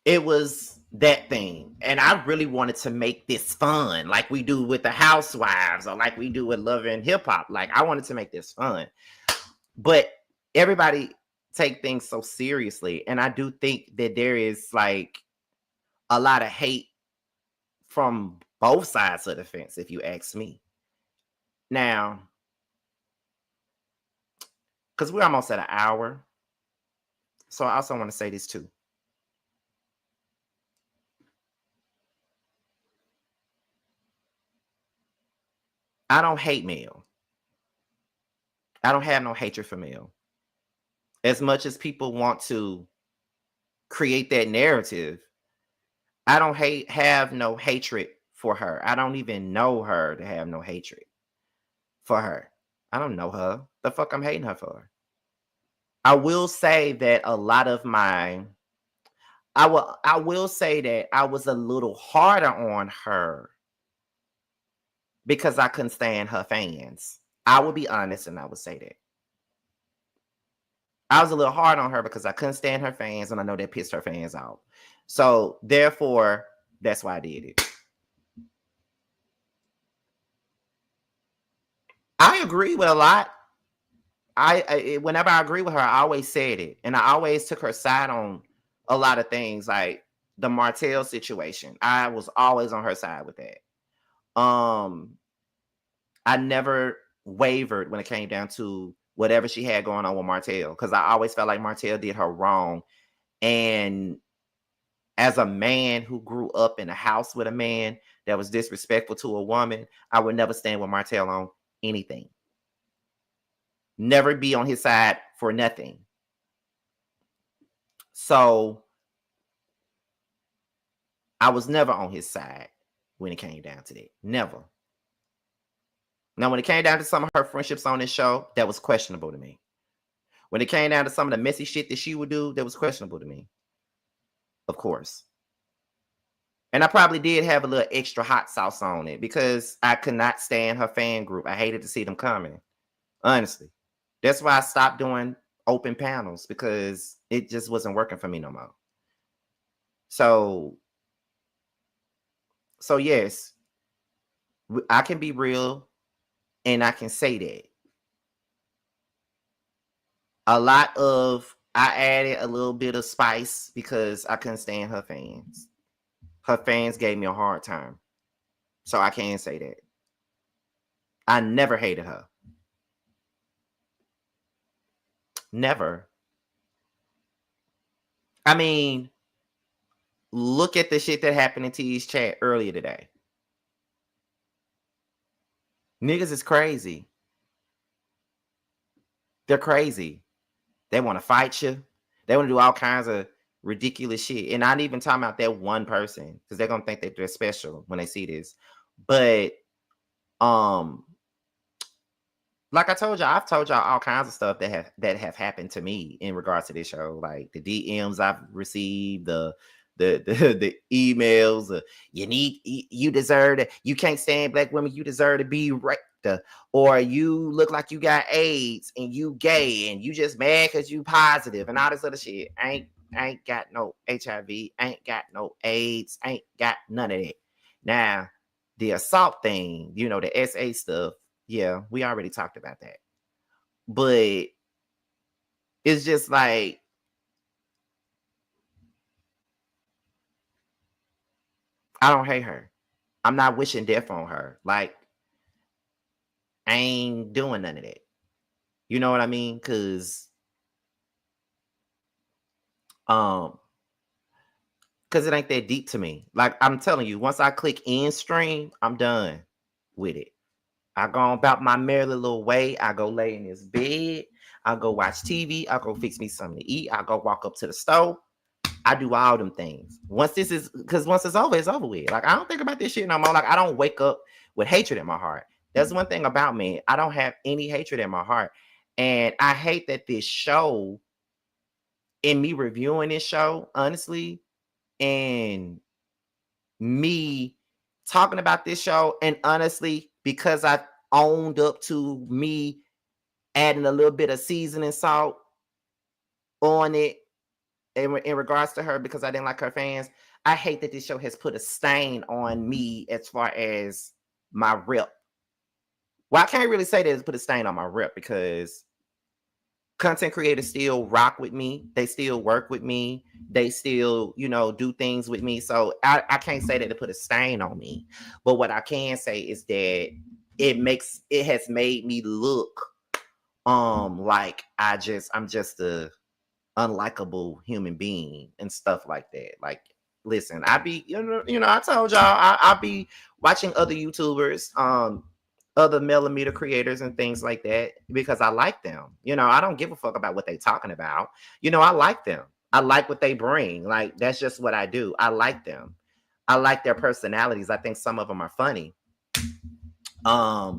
it was that thing. And I really wanted to make this fun, like we do with the Housewives, or like we do with Love and Hip Hop. Like I wanted to make this fun. But everybody take things so seriously. And I do think that there is like a lot of hate from both sides of the fence, if you ask me. Now, because we're almost at an hour. So I also want to say this too. I don't hate male. I don't have no hatred for male. As much as people want to create that narrative, I don't have no hatred for her. I don't even know her to have no hatred for her. I don't know her. The fuck I'm hating her for? I will say that a lot of my, I will say that I was a little harder on her because I couldn't stand her fans. I would be honest and I would say that. I was a little hard on her because I couldn't stand her fans, and I know that pissed her fans off. So therefore, that's why I did it. I agree with a lot. Whenever I agree with her, I always said it, and I always took her side on a lot of things. Like the Martell situation. I was always on her side with that. I never wavered when it came down to whatever she had going on with Martell, because I always felt like Martell did her wrong. And as a man who grew up in a house with a man that was disrespectful to a woman, I would never stand with Martell on anything. Never be on his side for nothing. So I was never on his side when it came down to that. Never. Now, when it came down to some of her friendships on this show, that was questionable to me. When it came down to some of the messy shit that she would do, that was questionable to me. Of course. And I probably did have a little extra hot sauce on it because I could not stand her fan group. I hated to see them coming. Honestly. That's why I stopped doing open panels, because it just wasn't working for me no more. So yes, I can be real and I can say that. I added a little bit of spice because I couldn't stand her fans. Her fans gave me a hard time. So I can't say that. I never hated her. Never. I mean, look at the shit that happened in T's chat earlier today. Niggas is crazy. They're crazy. They want to fight you. They want to do all kinds of ridiculous shit. And not even talking about that one person, because they're going to think that they're special when they see this. But, like I told y'all, I've told y'all all kinds of stuff that have happened to me in regards to this show. Like the DMs I've received, the emails, you deserve it. You can't stand black women. You deserve to be raped. Or you look like you got AIDS and you gay and you just mad because you positive and all this other shit. I ain't got no HIV, ain't got no AIDS, ain't got none of that. Now, the assault thing, the SA stuff, yeah, we already talked about that. But it's just like, I don't hate her. I'm not wishing death on her. Like, I ain't doing none of that. You know what I mean? Because it ain't that deep to me. Like, I'm telling you, once I click end stream, I'm done with it. I go about my merry little way. I go lay in this bed. I go watch TV. I go fix me something to eat. I go walk up to the stove. I do all them things. Once it's over, it's over with. Like, I don't think about this shit no more. Like, I don't wake up with hatred in my heart. That's one thing about me. I don't have any hatred in my heart. And I hate that this show, in me reviewing this show, honestly, and me talking about this show, and honestly, because I owned up to me adding a little bit of seasoning salt on it in regards to her, because I didn't like her fans, I hate that this show has put a stain on me as far as my rep. Well, I can't really say that it's put a stain on my rep, because content creators still rock with me. They still work with me. They still, do things with me. So I can't say that it put a stain on me. But what I can say is that it has made me look like I'm just a unlikable human being and stuff like that. Like, listen, I be, I told y'all I be watching other YouTubers, other millimeter creators and things like that, because I like them. I don't give a fuck about what they talking about. I like them. I like what they bring. Like, that's just what I do. I like them. I like their personalities. I think some of them are funny. But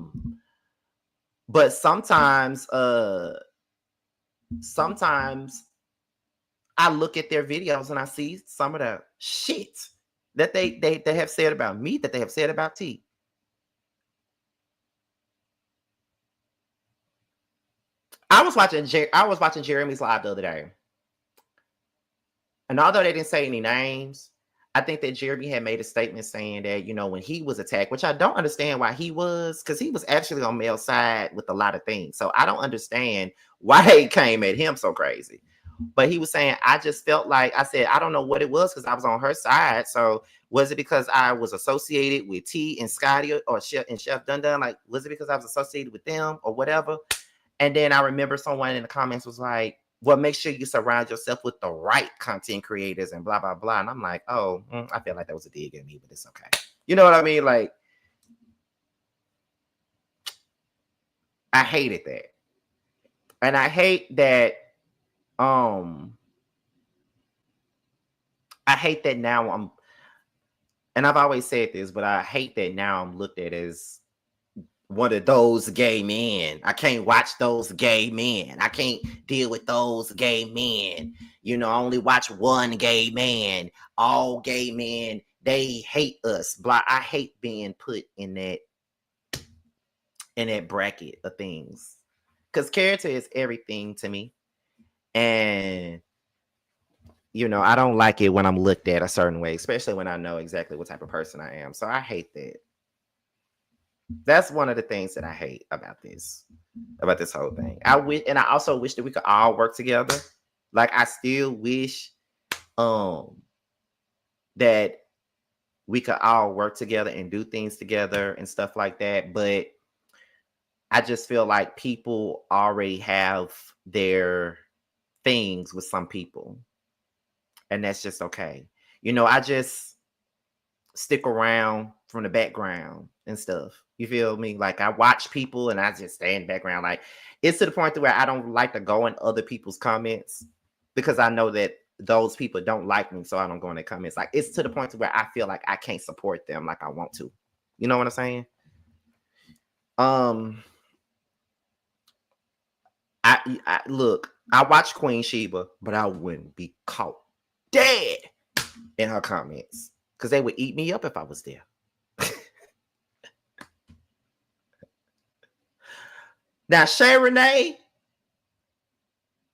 sometimes I look at their videos and I see some of the shit that they have said about me, that they have said about T. I was watching Jeremy's live the other day, and although they didn't say any names, I think that Jeremy had made a statement saying that, when he was attacked, which I don't understand why he was, because he was actually on Mel's side with a lot of things. So I don't understand why they came at him so crazy. But he was saying, I just felt like, I said, I don't know what it was because I was on her side. So was it because I was associated with T and Scotty or Chef and Chef Dun Dun? Like, was it because I was associated with them or whatever? And then I remember someone in the comments was like, well, make sure you surround yourself with the right content creators and blah, blah, blah. And I'm like, oh, I feel like that was a dig at me, but it's okay. You know what I mean? Like, I hated that. And I hate that, I hate that now and I've always said this, but I hate that now I'm looked at as one of those gay men. I can't watch those gay men. I can't deal with those gay men. You know, I only watch one gay man. All gay men, they hate us. I hate being put in that bracket of things. Because character is everything to me. And you know, I don't like it when I'm looked at a certain way, especially when I know exactly what type of person I am. So I hate that. That's one of the things that I hate about this whole thing. I also wish that we could all work together. Like I still wish that we could all work together and do things together and stuff like that. But I just feel like people already have their things with some people. And that's just okay. You know, I just stick around from the background and stuff. You feel me? Like I watch people and I just stay in the background. Like it's to the point where I don't like to go in other people's comments because I know that those people don't like me. So I don't go in their comments. Like it's to the point where I feel like I can't support them like I want to. You know what I'm saying? I look, I watch Queen Sheba, but I wouldn't be caught dead in her comments because they would eat me up if I was there. Now, Shari,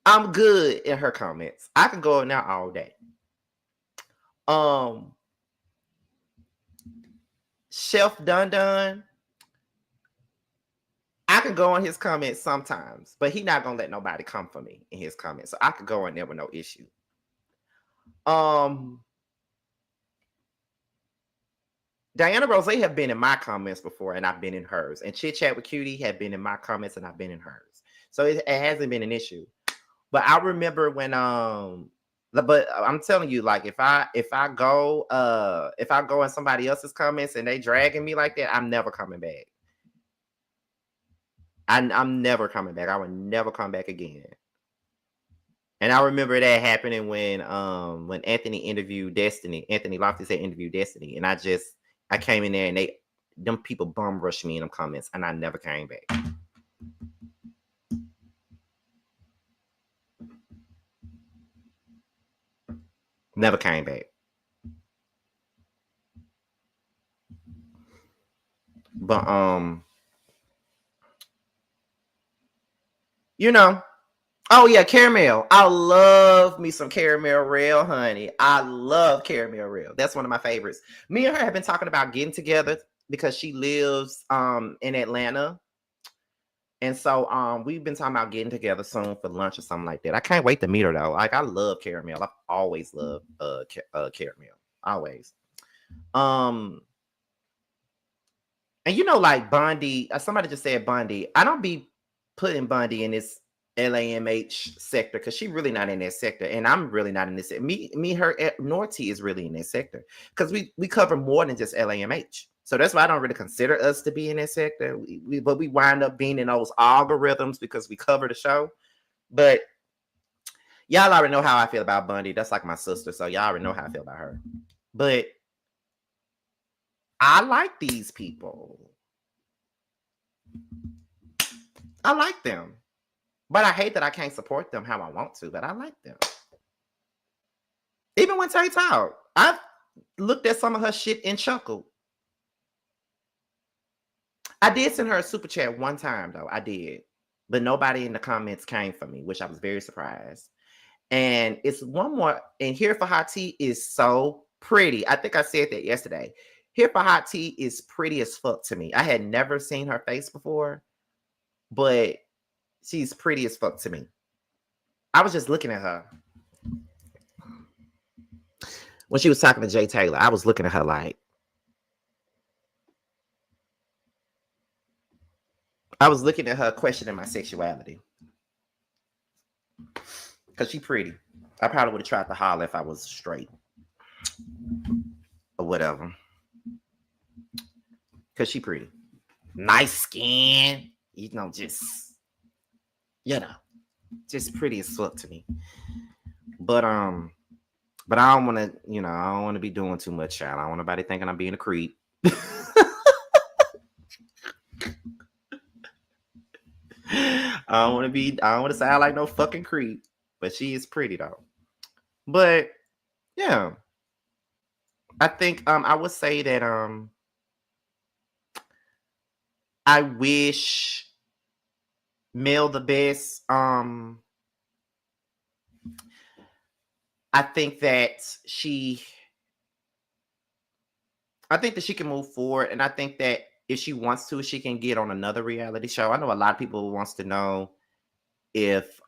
I'm good in her comments. I can go in there all day. Chef Dun Dun, I can go in his comments sometimes, but he's not gonna let nobody come for me in his comments. So I could go in there with no issue. Diana Rose have been in my comments before, and I've been in hers. And Chit Chat with Cutie have been in my comments, and I've been in hers. So it hasn't been an issue. But I remember when but I'm telling you, like if I go in somebody else's comments and they dragging me like that, I'm never coming back. I'm never coming back. I would never come back again. And I remember that happening when Anthony interviewed Destiny. Anthony Loftus had interviewed Destiny, and I came in there and them people bum rushed me in them comments, and I never came back. Never came back. But you know, oh yeah, caramel. I love me some caramel rail, honey. I love caramel rail. That's one of my favorites. Me and her have been talking about getting together because she lives in Atlanta. And so we've been talking about getting together soon for lunch or something like that. I can't wait to meet her though. Like I love caramel. I've always loved caramel. Always. And you know, like Bondi, somebody just said Bondi. I don't be putting Bondi in this LAMH sector because she's really not in that sector, and I'm really not in this. Me, her, Norty is really in that sector because we cover more than just LAMH. So that's why I don't really consider us to be in that sector. But we wind up being in those algorithms because we cover the show. But y'all already know how I feel about Bundy. That's like my sister, so y'all already know how I feel about her. But I like these people. I like them. But I hate that I can't support them how I want to, but I like them. Even when Tay talk, I've looked at some of her shit and chuckled. I did send her a super chat one time, though. I did. But nobody in the comments came for me, which I was very surprised. And it's one more. And Here for Hot Tea is so pretty. I think I said that yesterday. Here for Hot Tea is pretty as fuck to me. I had never seen her face before, but she's pretty as fuck to me. I was just looking at her when she was talking to Jay Taylor. I was looking at her like, I was looking at her questioning my sexuality. Because she pretty. I probably would have tried to holler if I was straight. Or whatever. Because she pretty. Nice skin. You know, just pretty as fuck to me. But I don't want to, I don't want to be doing too much, child. I don't want nobody thinking I'm being a creep. I don't want to sound like no fucking creep. But she is pretty though. But yeah. I think I would say that I wish Mel the best. I think that she can move forward, and I think that if she wants to, she can get on another reality show. I know a lot of people wants to know if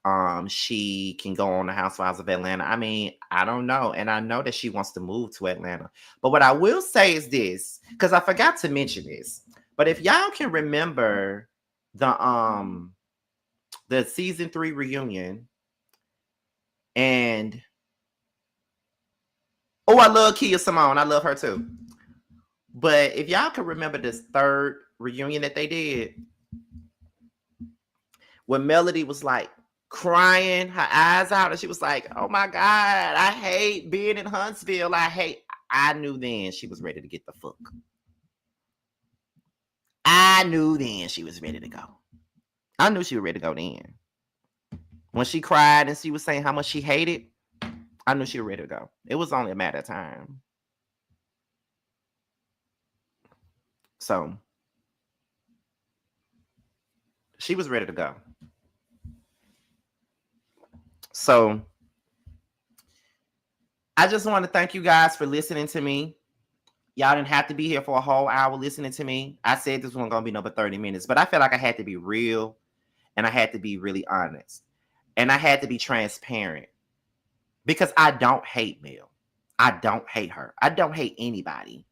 she can go on the Housewives of Atlanta. I mean, I don't know. And I know that she wants to move to Atlanta. But what I will say is this, because I forgot to mention this. But if y'all can remember the season 3 reunion, and I love Kia Simone. I love her too. But if y'all can remember this third reunion that they did, when Melody was like crying her eyes out, and she was like, "Oh my God, I hate being in Huntsville. I knew then she was ready to get the fuck. I knew then she was ready to go. I knew she was ready to go then. When she cried and she was saying how much she hated, I knew she was ready to go. It was only a matter of time. So she was ready to go. So I just want to thank you guys for listening to me. Y'all didn't have to be here for a whole hour listening to me. I said this wasn't going to be number 30 minutes, but I felt like I had to be real, and I had to be really honest, and I had to be transparent, because I don't hate Mel. I don't hate her. I don't hate anybody.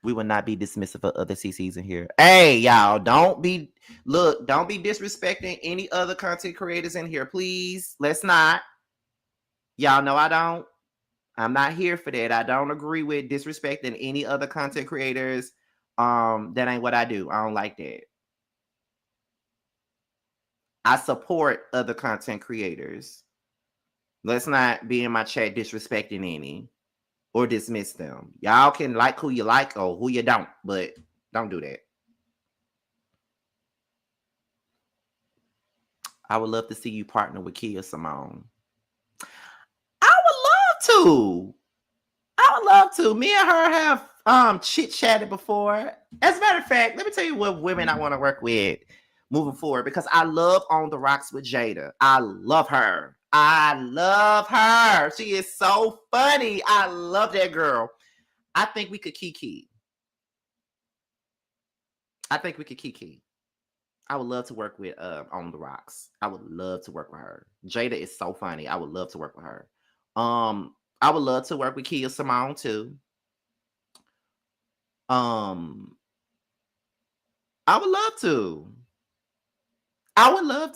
We will not be dismissive of other CCs in here. Hey, y'all, don't be disrespecting any other content creators in here, please. Let's not. Y'all know I'm not here for that. I don't agree with disrespecting any other content creators. That ain't what I do. I don't like that. I support other content creators. Let's not be in my chat disrespecting any or dismiss them. Y'all can like who you like or who you don't, but don't do that. I would love to see you partner with Kia Simone. I would love to. Me and her have chit-chatted before. As a matter of fact, let me tell you what women I want to work with moving forward, because I love On the Rocks with Jada. I love her. She is so funny. I love that girl. I think we could kiki. I would love to work with On the Rocks. I would love to work with her. Jada is so funny. I would love to work with her. I would love to work with Kia Simone too. I would love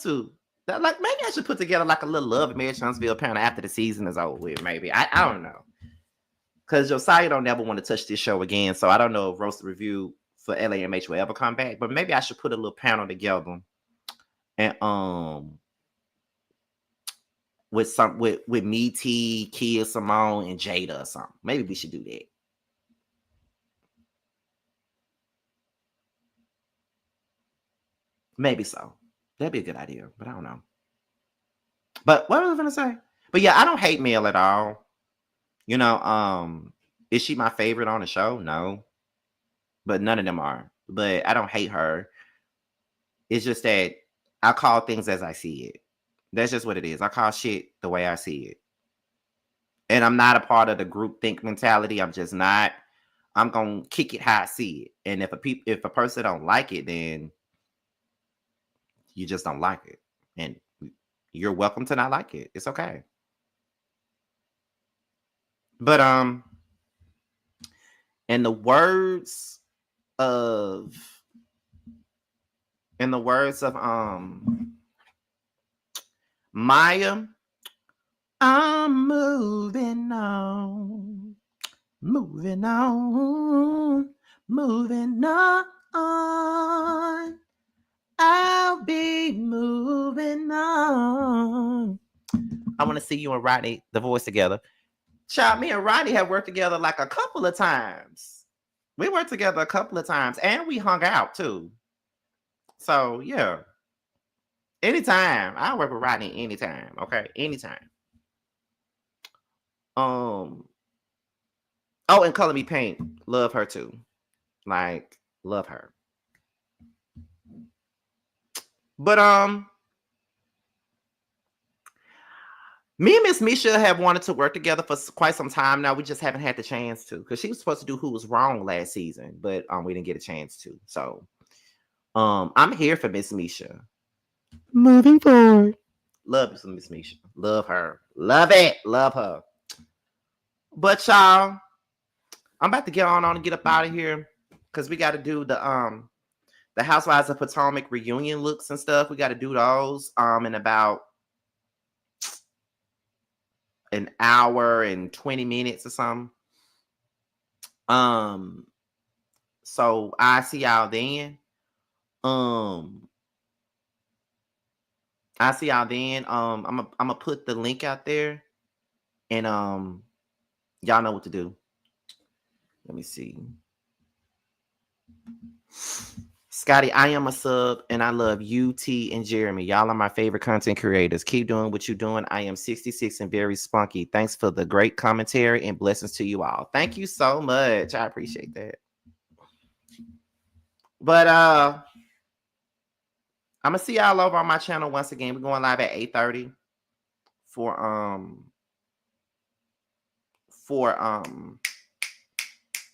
to. Like, maybe I should put together like a little Love and Marriage Huntsville panel after the season is over with. Maybe I don't know, because Josiah don't never want to touch this show again. So I don't know if Roast Review for LAMH will ever come back. But maybe I should put a little panel together, and with me, T, Kia Simone, and Jada or something. Maybe we should do that. Maybe so. That'd be a good idea, but I don't know. But what was I gonna say? But yeah, I don't hate Mel at all. Is she my favorite on the show? No. But none of them are. But I don't hate her. It's just that I call things as I see it. That's just what it is. I call shit the way I see it. And I'm not a part of the group think mentality. I'm just not. I'm gonna kick it how I see it. And if a person don't like it, then you just don't like it. And You're welcome to not like it. It's okay. But in the words of Maya, I'm moving on, moving on, moving on. I'll be moving on. I want to see you and Rodney, the voice together. Child, me and Rodney have worked together like a couple of times. We worked together a couple of times and we hung out too. So yeah. Anytime. I work with Rodney anytime. Okay. Anytime. Oh, and Color Me Paint. Love her too. Like, love her. But me and Miss Misha have wanted to work together for quite some time now. We just haven't had the chance to, because she was supposed to do Who Was Wrong last season, but we didn't get a chance to. So I'm here for Miss Misha. Moving forward. Love some Miss Misha. Love her. Love it. Love her. But y'all, I'm about to get on and get up out of here, because we got to do the Housewives of Potomac reunion looks and stuff. We got to do those in about an hour and 20 minutes or something. So I see y'all then. I see y'all then. I'm gonna put the link out there, and y'all know what to do. Let me see. Scotty, I am a sub, and I love you, T, and Jeremy. Y'all are my favorite content creators. Keep doing what you're doing. I am 66 and very spunky. Thanks for the great commentary and blessings to you all. Thank you so much. I appreciate that. But I'm gonna see y'all over on my channel once again. We're going live at 8:30 for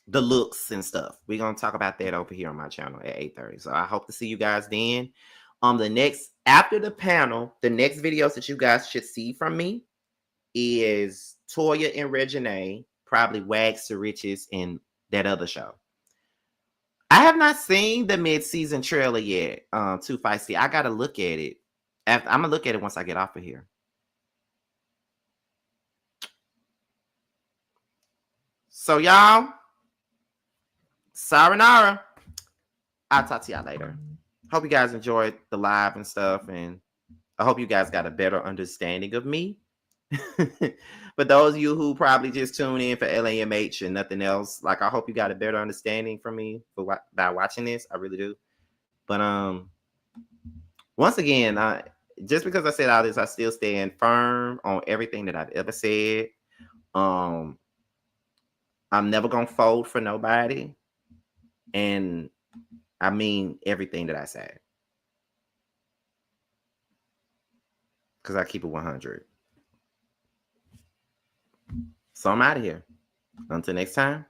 the looks and stuff. We're gonna talk about that over here on my channel at 8:30. So I hope to see you guys then. The next, after the panel, the next videos that you guys should see from me is Toya and Reginae, probably Wags to Riches and that other show. I have not seen the mid-season trailer yet. Too Feisty. I gotta look at it. I'm gonna look at it once I get off of here. So y'all, sayonara. I'll talk to y'all later. Hope you guys enjoyed the live and stuff, and I hope you guys got a better understanding of me. For those of you who probably just tune in for LAMH and nothing else, like I hope you got a better understanding from me by watching this. I really do. But once again, just because I said all this, I still stand firm on everything that I've ever said. I'm never gonna fold for nobody, and I mean everything that I say, because I keep it 100. So I'm out of here. Until next time.